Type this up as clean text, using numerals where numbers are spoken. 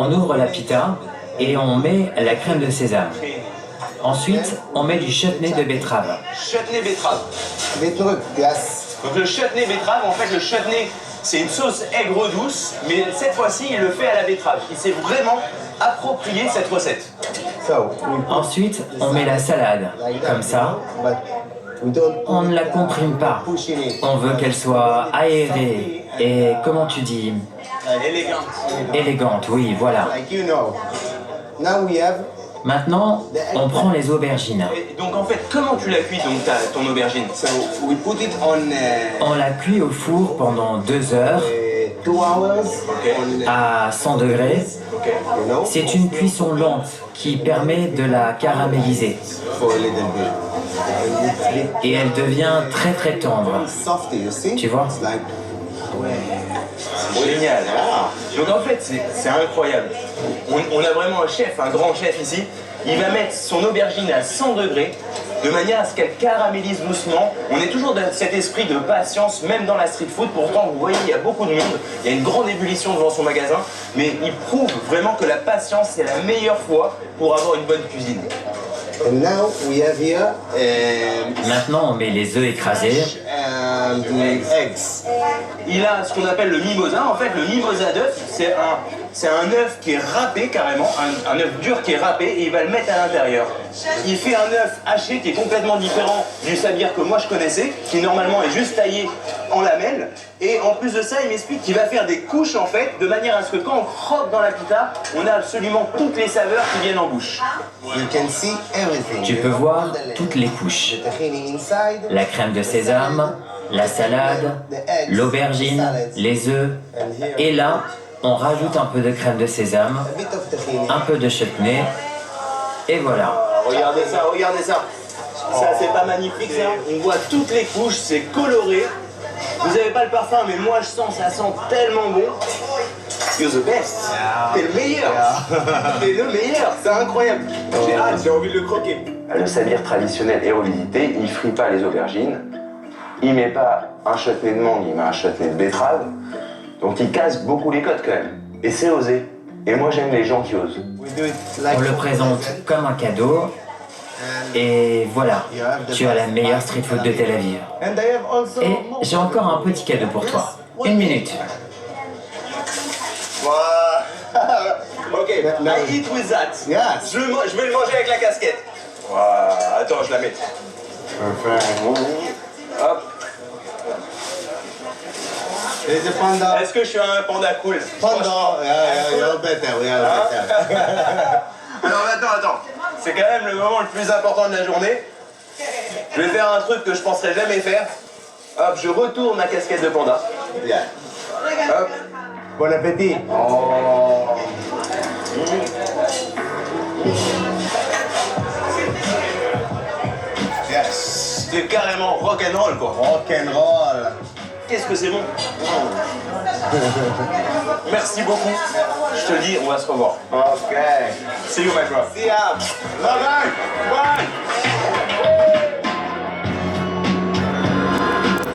On ouvre la pita et on met la crème de sésame. Ensuite, on met du chutney de betterave. Chutney betterave. Beetroot, yes. Donc le chutney betterave, en fait le chutney c'est une sauce aigre douce, mais cette fois-ci il le fait à la betterave. Il s'est vraiment approprié cette recette. So, we put Ensuite, on met la salade, comme ça. but we don't On ne la comprime pas. push in it. On veut qu'elle soit aérée et, comment tu dis, Élégante. élégante, oui, voilà. Like you know. Now we have Maintenant, on prend les aubergines. Et donc en fait, comment tu la cuis donc ton aubergine? so we put it on On la cuit au four pendant 2 heures 2 hours Ok. on à 100 degrés. Ok. you know C'est une cuisson lente qui permet de la caraméliser for a little bit. And it's bit et elle devient très très tendre. softy, you see? Tu vois? It's like Génial. Donc en fait, c'est incroyable. On a vraiment un chef, un grand chef ici. Il va mettre son aubergine à 100 degrés de manière à ce qu'elle caramélise doucement. On est toujours dans cet esprit de patience, même dans la street food. Pourtant, vous voyez, il y a beaucoup de monde. Il y a une grande ébullition devant son magasin. Mais il prouve vraiment que la patience, c'est la meilleure foi pour avoir une bonne cuisine. and now we have here Maintenant, on met les œufs écrasés. and the eggs. Il a ce qu'on appelle le mimosa. En fait, le mimosa d'œuf, c'est un œuf qui est râpé carrément, un œuf dur qui est râpé et il va le mettre à l'intérieur. Il fait un œuf haché qui est complètement différent du sabir que moi je connaissais, qui normalement est juste taillé en lamelles. Et en plus de ça, il m'explique qu'il va faire des couches en fait, de manière à ce que quand on croque dans la pita, on a absolument toutes les saveurs qui viennent en bouche. You can see everything. Tu peux voir toutes les couches. The tahini inside. La crème de sésame, la salade, l'aubergine, les œufs. Et là, on rajoute un peu de crème de sésame, A bit of tahini. un peu de chutney. Et voilà. Regardez ça, regardez ça. Ça, c'est pas magnifique ça. On voit toutes les couches, c'est coloré. Vous avez pas le parfum, mais moi je sens, ça sent tellement bon. You're the best. T'es le meilleur. T'es le meilleur. C'est incroyable. J'ai hâte, j'ai envie de le croquer. Le sabir traditionnel est revisité. Il frit pas les aubergines. Il met pas un chutney de mangue, il met un chutney de betterave. Donc il casse beaucoup les codes quand même. Et c'est osé. Et moi j'aime les gens qui osent. We do it like On le présente comme un cadeau. Et voilà, tu as la meilleure street food de Tel Aviv. And I have also Et j'ai encore un petit cadeau pour toi. 1 minute. Voilà. Ok, I eat with that. Yes. Je vais le manger avec la casquette. Voilà. Attends, je la mets. Perfect. Hop. There's a panda. Est-ce que je suis un panda cool? Panda. Yeah, you're better. We are better. Alors attends. C'est quand même le moment le plus important de la journée. Je vais faire un truc que je penserais jamais faire. Hop, je retourne ma casquette de panda. Yeah. Hop. Bon appétit. Oh. Yes. C'est carrément rock'n'roll quoi. Rock and roll. Qu'est-ce que c'est bon. Merci beaucoup. Je te dis, on va se revoir. Okay. See you my bro. See ya. Bye bye. Bye.